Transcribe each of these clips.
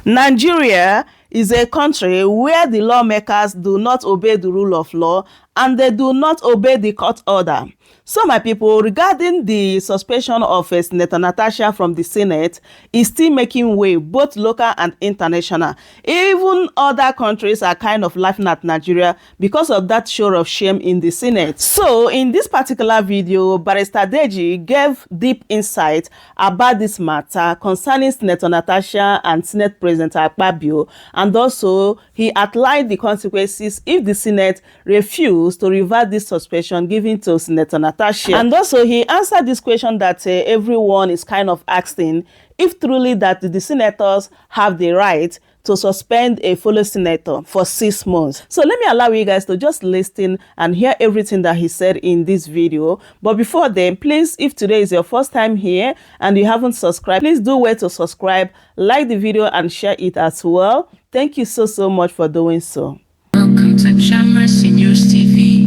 Nigeria is a country where the lawmakers do not obey the rule of law and they do not obey the court order. So, my people, regarding the suspension of Sen Natasha from the Senate is still making way, both local and international. Even other countries are kind of laughing at Nigeria because of that show of shame in the Senate. So, in this particular video, Barrister Deji gave deep insight about this matter concerning Sen Natasha and Senate President Akpabio, and also he outlined the consequences if the Senate refused to revert this suspension given to Sen Natasha. And also he answered this question that everyone is kind of asking, if truly that the senators have the right to suspend a fellow senator for 6 months. So let me allow you guys to just listen and hear everything that he said in this video. But before then, please, if today is your first time here and you haven't subscribed, please do wait to subscribe, like the video and share it as well. Thank you so much for doing so. Welcome to ChiMercy News TV.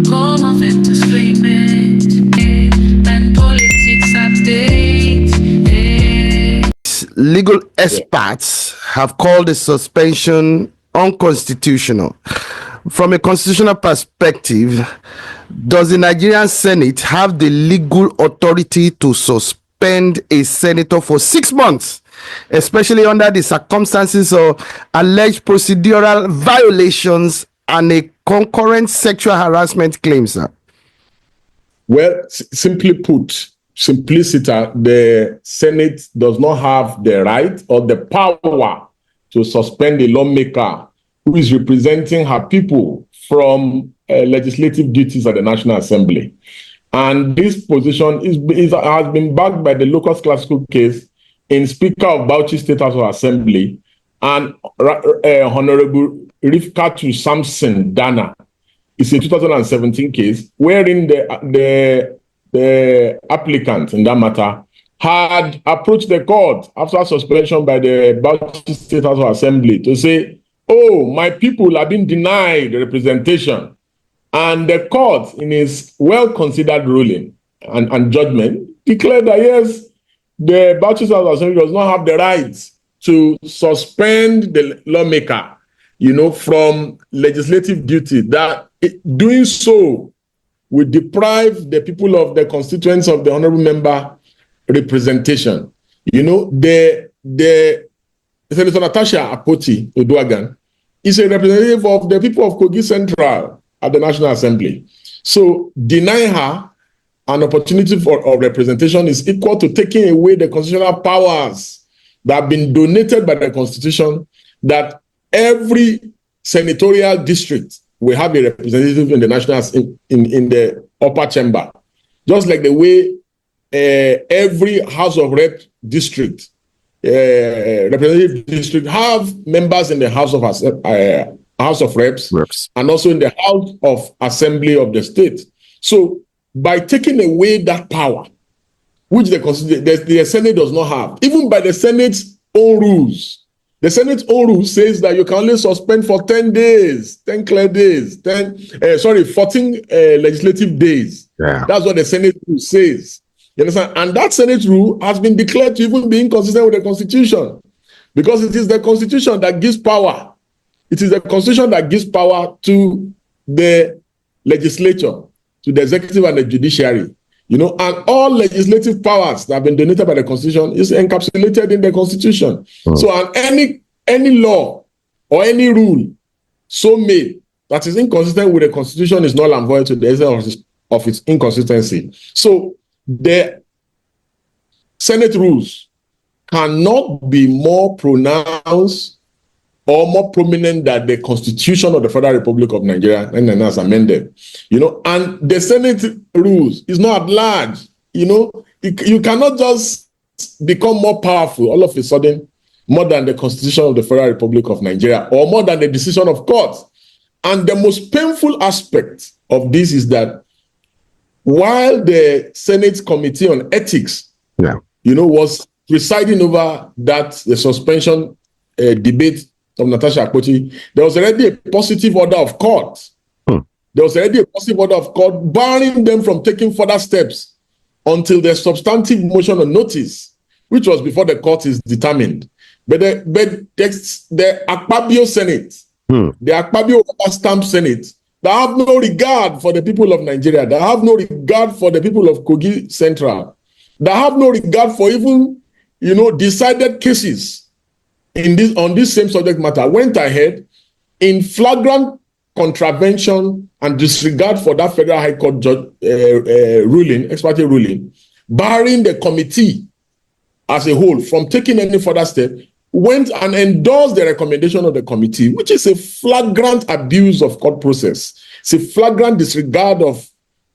Home of entertainment and politics update. Legal experts have called the suspension unconstitutional. From a constitutional perspective, does the Nigerian Senate have the legal authority to suspend a senator for 6 months, especially under the circumstances of alleged procedural violations and a concurrent sexual harassment claim, sir? Well, simply put, simplicity, the Senate does not have the right or the power to suspend a lawmaker who is representing her people from legislative duties at the National Assembly. And this position has been backed by the locus classical case in Speaker of Bauchi State House of Assembly and Honorable Rifkatu Samson Dana. It's a 2017 case wherein the applicant in that matter had approached the court after suspension by the Bauchi State House of Assembly to say, oh, my people have been denied representation. And the court, in its well-considered ruling and judgment, declared that, yes, the Bauchi State House of Assembly does not have the right to suspend the lawmaker, from legislative duty, that doing so will deprive the people of the constituents of the honorable member representation. The Senator Natasha Akpoti Oduagan is a representative of the people of Kogi Central at the National Assembly. So denying her an opportunity of representation is equal to taking away the constitutional powers that have been donated by the Constitution, that every senatorial district will have a representative in the national in the upper chamber, just like the way every House of Rep district, representative district, have members in the House of Reps, and also in the House of Assembly of the state. So, by taking away that power, which the Senate does not have, even by the Senate's own rules. The Senate's own rule says that you can only suspend for 10 days, 10 clear days, 14 legislative days. Yeah. That's what the Senate rule says. You understand? And that Senate rule has been declared to even be inconsistent with the Constitution, because it is the Constitution that gives power. It is the Constitution that gives power to the legislature, to the executive and the judiciary. And all legislative powers that have been donated by the Constitution is encapsulated in the Constitution. So any law or any rule so made that is inconsistent with the Constitution is null and void to the extent of its inconsistency. So the Senate rules cannot be more pronounced or more prominent than the Constitution of the Federal Republic of Nigeria, and then as amended. And the Senate rules is not at large. You cannot just become more powerful all of a sudden, more than the Constitution of the Federal Republic of Nigeria, or more than the decision of court. And the most painful aspect of this is that while the Senate Committee on Ethics, was presiding over the suspension debate of Natasha Akpoti, there was already a positive order of court. There was already a positive order of court barring them from taking further steps until the substantive motion of notice, which was before the court is determined. But the Akpabio Senate, the Akpabio stamp Senate, they have no regard for the people of Nigeria. They have no regard for the people of Kogi Central. They have no regard for even, decided cases on this same subject matter. Went ahead in flagrant contravention and disregard for that Federal High Court judge ruling, ex parte ruling, barring the committee as a whole from taking any further step, went and endorsed the recommendation of the committee, which is a flagrant abuse of court process. It's a flagrant disregard of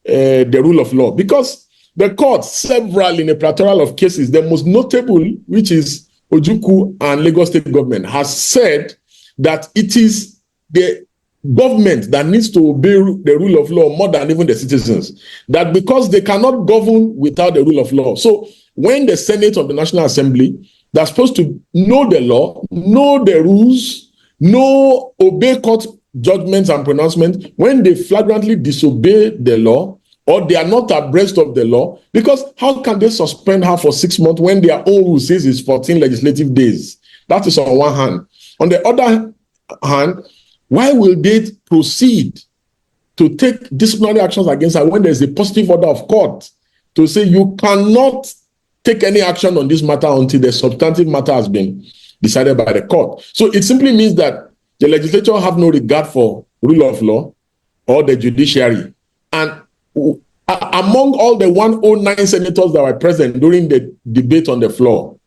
the rule of law, because the court, several in a plethora of cases, the most notable, which is Ojukwu and Lagos State government, has said that it is the government that needs to obey the rule of law more than even the citizens, that because they cannot govern without the rule of law. So when the Senate of the National Assembly, they're supposed to know the law, know the rules, obey court judgments and pronouncements, when they flagrantly disobey the law or they are not abreast of the law, because how can they suspend her for 6 months when their own rule says it's 14 legislative days? That is on one hand. On the other hand, why will they proceed to take disciplinary actions against her when there's a positive order of court to say you cannot take any action on this matter until the substantive matter has been decided by the court? So it simply means that the legislature have no regard for rule of law or the judiciary. And among all the 109 senators that were present during the debate on the floor,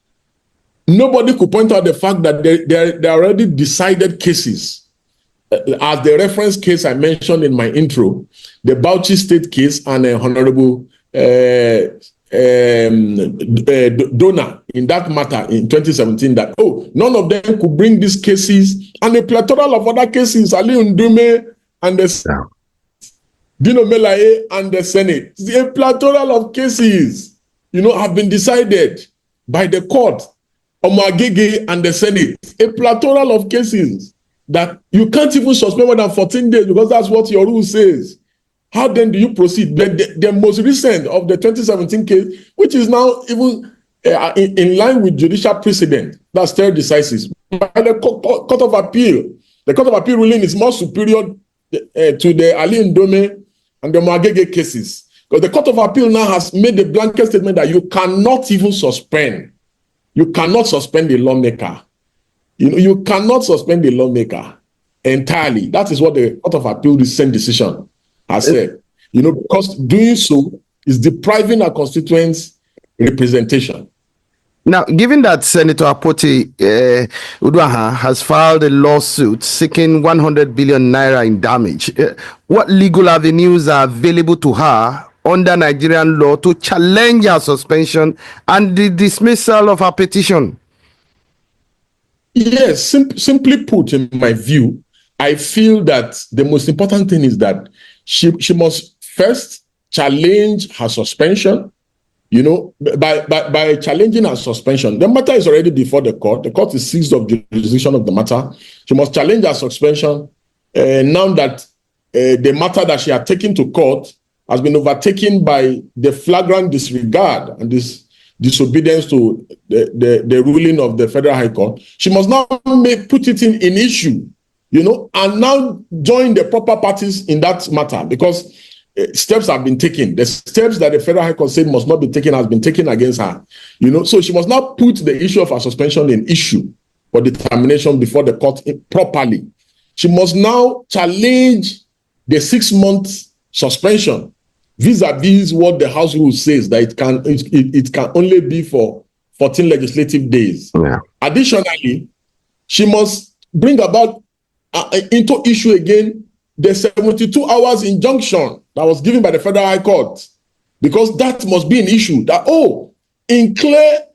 nobody could point out the fact that there are already decided cases. As the reference case I mentioned in my intro, the Bauchi State case and Honorable Donor in that matter in 2017, that, none of them could bring these cases, and a plethora of other cases, Ali Ndume and the Dino Melaye and the Senate, a plethora of cases, have been decided by the court, Omagege and the Senate, a plethora of cases that you can't even suspend more than 14 days because that's what your rule says. How then do you proceed? The most recent of the 2017 case, which is now even in line with judicial precedent, that's third decisis, by the Court of Appeal. The Court of Appeal ruling is more superior to the Ali Ndome and the Mwagege cases, because the Court of Appeal now has made a blanket statement that you cannot even suspend. You cannot suspend the lawmaker. You cannot suspend the lawmaker entirely. That is what the Court of Appeal recent decision has said. Because doing so is depriving our constituents representation. Now, given that Senator Apoti Uduaghan has filed a lawsuit seeking 100 billion naira in damage, what legal avenues are available to her under Nigerian law to challenge her suspension and the dismissal of her petition? Yes, simply put, in my view, I feel that the most important thing is that she must first challenge her suspension. By challenging her suspension, the matter is already before the court. The court is seized of jurisdiction of the matter. She must challenge her suspension now that the matter that she had taken to court has been overtaken by the flagrant disregard and this disobedience to the ruling of the Federal High Court. She must now put it in issue, and now join the proper parties in that matter, because steps have been taken. The steps that the Federal High Court said must not be taken has been taken against her. So she must now put the issue of her suspension in issue for determination before the court properly. She must now challenge the 6-month suspension vis-a-vis what the House rule says, that it can only be for 14 legislative days. Yeah. Additionally, she must bring about into issue again the 72 hours injunction that was given by the Federal High Court, because that must be an issue that, in clear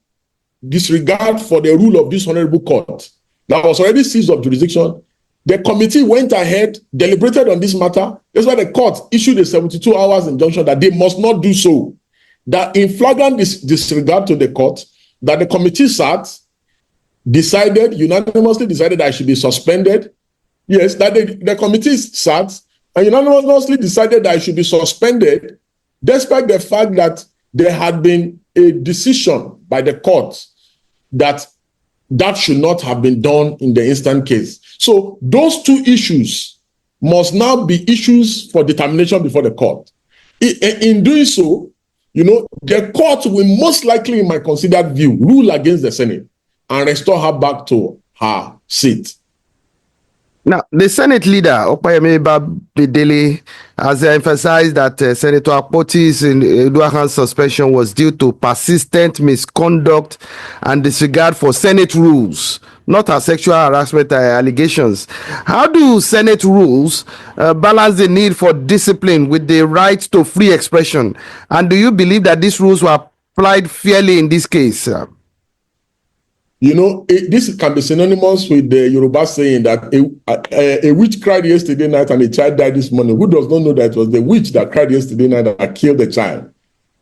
disregard for the rule of this honorable court that was already seized of jurisdiction, the committee went ahead, deliberated on this matter. That's why the court issued a 72 hours injunction that they must not do so. That in flagrant disregard to the court, that the committee sat, unanimously decided that I should be suspended. Yes, that the committee sat and unanimously decided that I should be suspended, despite the fact that there had been a decision by the court that should not have been done in the instant case. So those two issues must now be issues for determination before the court. In doing so, the court will most likely, in my considered view, rule against the Senate and restore her back to her seat. Now, the Senate leader, Akpabio, has emphasized that Senator Akpoti's Eduahan's suspension was due to persistent misconduct and disregard for Senate rules, not her sexual harassment allegations. How do Senate rules balance the need for discipline with the right to free expression? And do you believe that these rules were applied fairly in this case? This can be synonymous with the Yoruba saying that a witch cried yesterday night and a child died this morning. Who does not know that it was the witch that cried yesterday night that killed the child?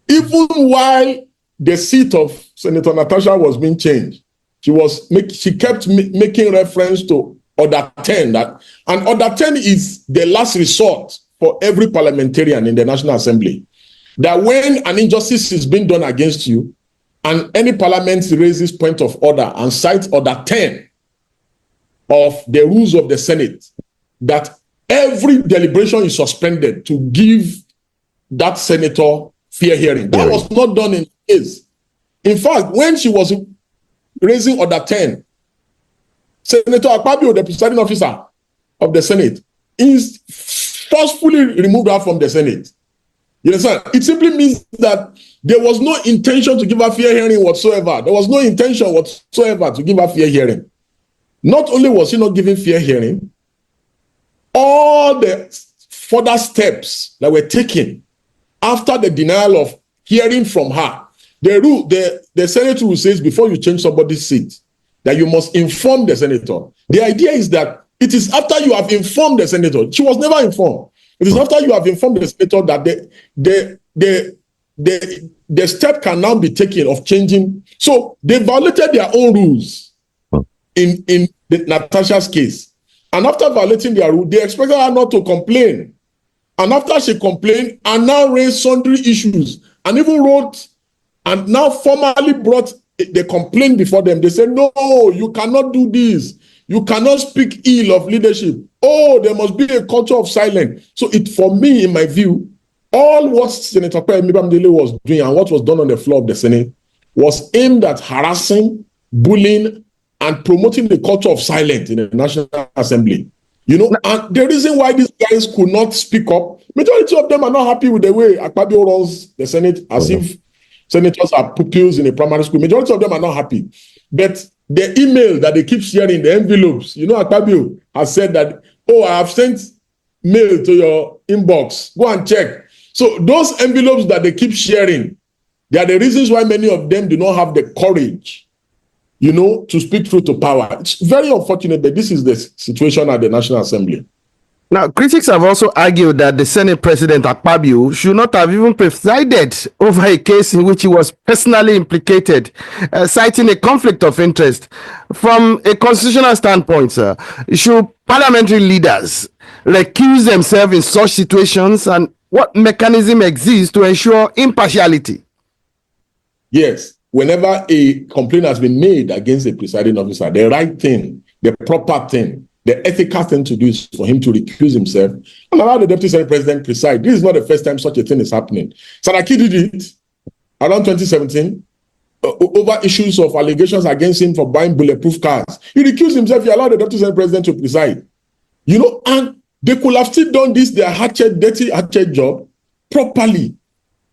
Even while the seat of Senator Natasha was being changed, she kept making reference to Order 10. And Order 10 is the last resort for every parliamentarian in the National Assembly. That when an injustice is being done against you, and any parliament raises point of order and cites Order 10 of the rules of the Senate, that every deliberation is suspended to give that senator fair hearing. That was not done in the case. In fact, when she was raising Order 10, Senator Akpabio, the presiding officer of the Senate, is forcefully removed her from the Senate. You understand? It simply means that there was no intention to give her fair hearing whatsoever. There was no intention whatsoever to give her fair hearing. Not only was she not given fair hearing, all the further steps that were taken after the denial of hearing from her, the Senate rule says before you change somebody's seat, that you must inform the senator. The idea is that it is after you have informed the senator. She was never informed. It is after you have informed the senator that the step can now be taken of changing. So they violated their own rules in Natasha's case. And after violating their rule, they expected her not to complain. And after she complained and now raised sundry issues and even wrote and now formally brought the complaint before them, they said, no, you cannot do this. You cannot speak ill of leadership. Oh, there must be a culture of silence. So for me, in my view, all what Senator Akpabio was doing and what was done on the floor of the Senate was aimed at harassing, bullying, and promoting the culture of silence in the National Assembly. And the reason why these guys could not speak up, majority of them are not happy with the way Akpabio runs the Senate, as if senators are pupils in a primary school. Majority of them are not happy. But the email that they keep sharing, the envelopes, Akpabio has said that, I have sent mail to your inbox. Go and check. So those envelopes that they keep sharing, they are the reasons why many of them do not have the courage, to speak truth to power. It's very unfortunate that this is the situation at the National Assembly. Now, critics have also argued that the Senate President Akpabio should not have even presided over a case in which he was personally implicated, citing a conflict of interest. From a constitutional standpoint, sir, should parliamentary leaders recuse themselves in such situations, and what mechanism exists to ensure impartiality? Yes, whenever a complaint has been made against a presiding officer, the right thing, the proper thing, the ethical thing to do is for him to recuse himself and allow the Deputy Senate President preside. This is not the first time such a thing is happening. Saraki did it around 2017 over issues of allegations against him for buying bulletproof cars. He recused himself. He allowed the Deputy Senate President to preside. And they could have still done this, their dirty hatchet job properly.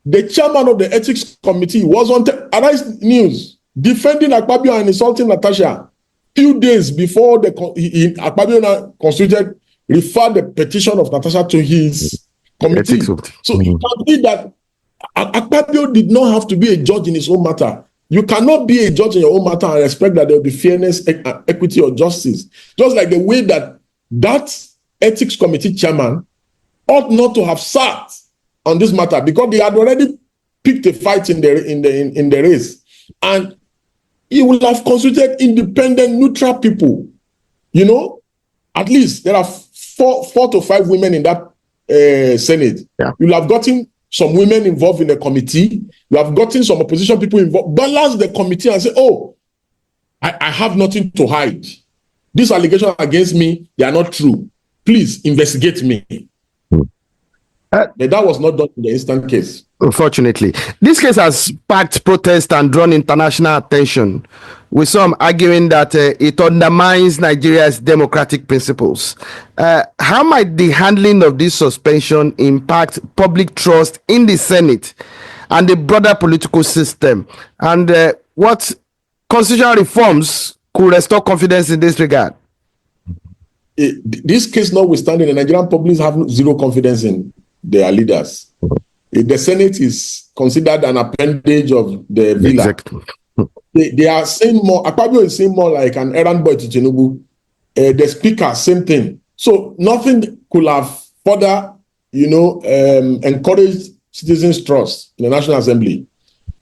The chairman of the Ethics Committee was on Arise News defending Akpabio and insulting Natasha. Few days before Akpabio constituted, referred the petition of Natasha to his committee. So you can see that Akpabio did not have to be a judge in his own matter. You cannot be a judge in your own matter and expect that there will be fairness, equity, or justice. Just like the way that ethics committee chairman ought not to have sat on this matter because they had already picked a fight in the race, and he will have consulted independent, neutral people. At least there are four to five women in that Senate. Yeah. You'll have gotten some women involved in the committee. You have gotten some opposition people involved. Balance the committee and say, oh, I have nothing to hide. These allegations against me, they are not true. Please investigate me. But that was not done in the instant case. Unfortunately, this case has sparked protest and drawn international attention, with some arguing that it undermines Nigeria's democratic principles. How might the handling of this suspension impact public trust in the Senate and the broader political system? And what constitutional reforms could restore confidence in this regard? This case notwithstanding, the Nigerian public have zero confidence in their leaders. The Senate is considered an appendage of the villa. Exactly. They are saying more. Akpabio is saying more like an errand boy to Tinubu. The speaker, same thing. So nothing could have further, encouraged citizens' trust in the National Assembly.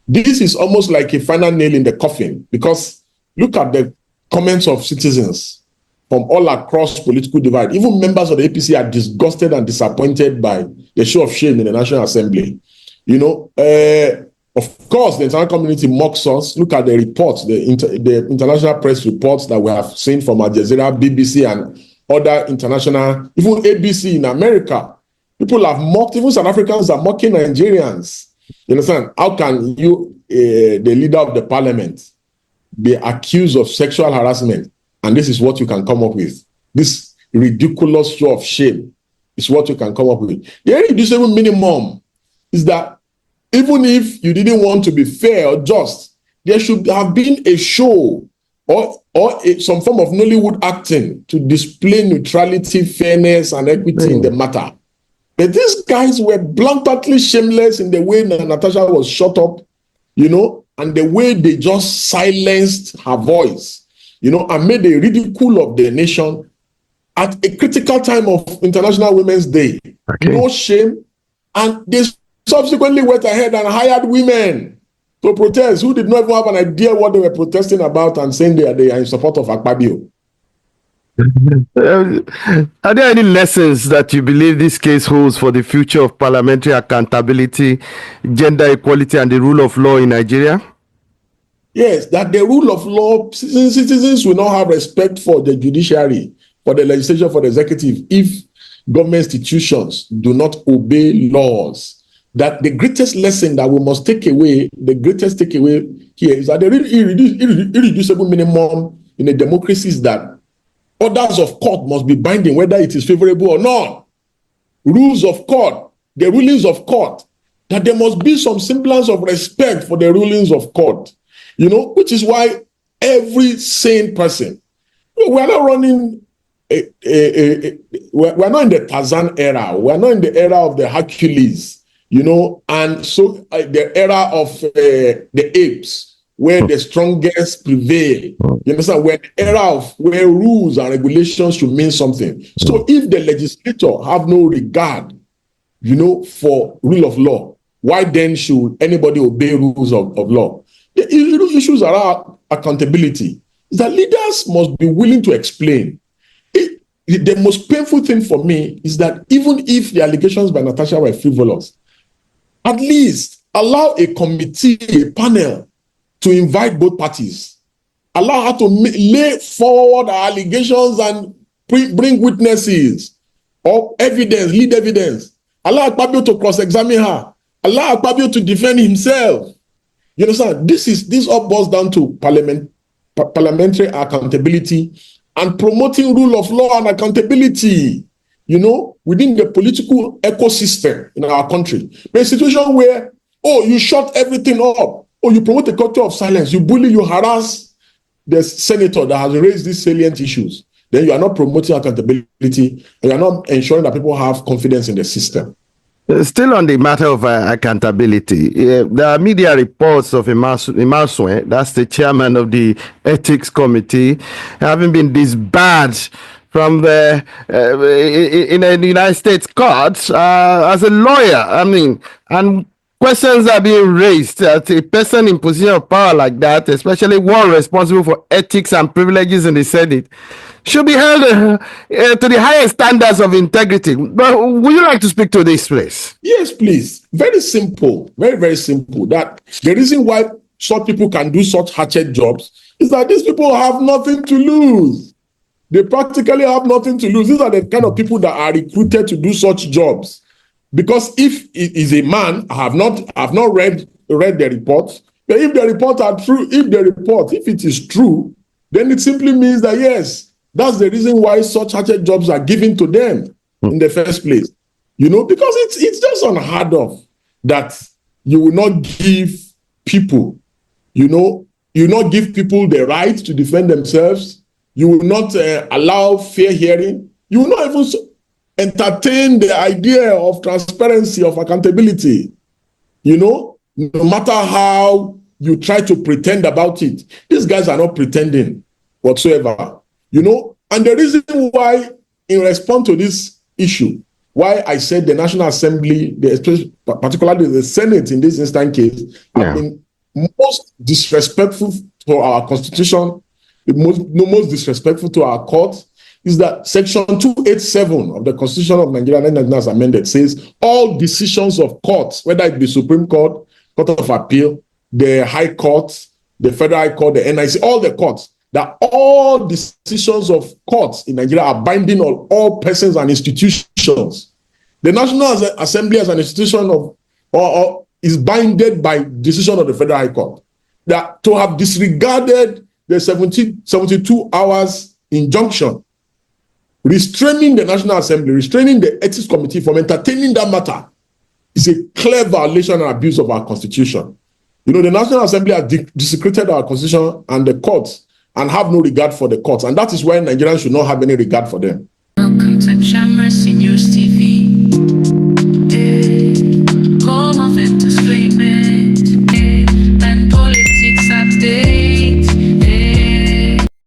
This is almost like a final nail in the coffin, because look at the comments of citizens from all across political divide. Even members of the APC are disgusted and disappointed by the show of shame in the National Assembly. Of course, the international community mocks us. Look at the reports, the international press reports that we have seen from Al Jazeera, BBC, and other international, even ABC in America. People have mocked, even South Africans are mocking Nigerians. You understand? How can you, the leader of the parliament, be accused of sexual harassment? And this is what you can come up with. This ridiculous show of shame is what you can come up with. The irreducible minimum is that even if you didn't want to be fair or just, there should have been a show or some form of Nollywood acting to display neutrality, fairness, and equity in the matter. But these guys were bluntly shameless in the way Natasha was shut up, and the way they just silenced her voice. And made a ridicule of the nation at a critical time of International Women's Day. Okay. No shame. And they subsequently went ahead and hired women to protest who did not even have an idea what they were protesting about and saying they are in support of Akpabio. Are there any lessons that you believe this case holds for the future of parliamentary accountability, gender equality, and the rule of law in Nigeria? Yes, that the rule of law, citizens will not have respect for the judiciary, for the legislature, for the executive, if government institutions do not obey laws. That the greatest lesson that we must take away, the greatest takeaway here is that the irreducible minimum in a democracy is that orders of court must be binding, whether it is favorable or not. Rules of court, the rulings of court, that there must be some semblance of respect for the rulings of court. Which is why every sane person, we're not running, we're not in the Tarzan era, we're not in the era of the Hercules, and so the era of the apes, where the strongest prevail. You understand? We're in the era of where rules and regulations should mean something. So if the legislature have no regard, for rule of law, why then should anybody obey rules of law? The issues around accountability is that leaders must be willing to explain. The most painful thing for me is that even if the allegations by Natasha were frivolous, at least allow a committee, a panel, to invite both parties. Allow her to lay forward allegations and bring witnesses or evidence, lead evidence. Allow Akpabio to cross-examine her. Allow Akpabio to defend himself. You understand? This all boils down to parliamentary accountability and promoting rule of law and accountability, within the political ecosystem in our country. But a situation where, you shut everything up, you promote a culture of silence, you bully, you harass the senator that has raised these salient issues, then you are not promoting accountability and you are not ensuring that people have confidence in the system. Still on the matter of accountability, there are media reports of Imaswe, that's the chairman of the ethics committee, having been disbarred from the in the United States courts as a lawyer. And questions are being raised that a person in position of power like that, especially one responsible for ethics and privileges in the Senate, should be held to the highest standards of integrity. But would you like to speak to this, please? Yes, please. Very simple. Very, very simple. That the reason why such people can do such hatchet jobs is that these people have nothing to lose. They practically have nothing to lose. These are the kind of people that are recruited to do such jobs. Because if it is a man, I have not read the reports, but if the reports are true, if it is true, then it simply means that yes, that's the reason why such hatchet jobs are given to them in the first place. Because it's just unheard of that you will not give people, not give people the right to defend themselves. You will not allow fair hearing. You will not even entertain the idea of transparency, of accountability. No matter how you try to pretend about it, these guys are not pretending whatsoever. And the reason why, in response to this issue, why I said the National Assembly, particularly the Senate in this instant case, have been most disrespectful to our Constitution, most disrespectful to our courts, is that Section 287 of the Constitution of Nigeria, as amended, says all decisions of courts, whether it be Supreme Court, Court of Appeal, the High Court, the Federal High Court, the NIC, all the courts, that all decisions of courts in Nigeria are binding on all persons and institutions. The National Assembly as an institution is binded by decision of the Federal High Court. That to have disregarded the 72 hours injunction restraining the National Assembly, restraining the Ethics Committee from entertaining that matter is a clear violation and abuse of our Constitution. The National Assembly has desecrated our Constitution and the courts and have no regard for the courts. And that is why Nigerians should not have any regard for them. Welcome to ChiMercy News TV.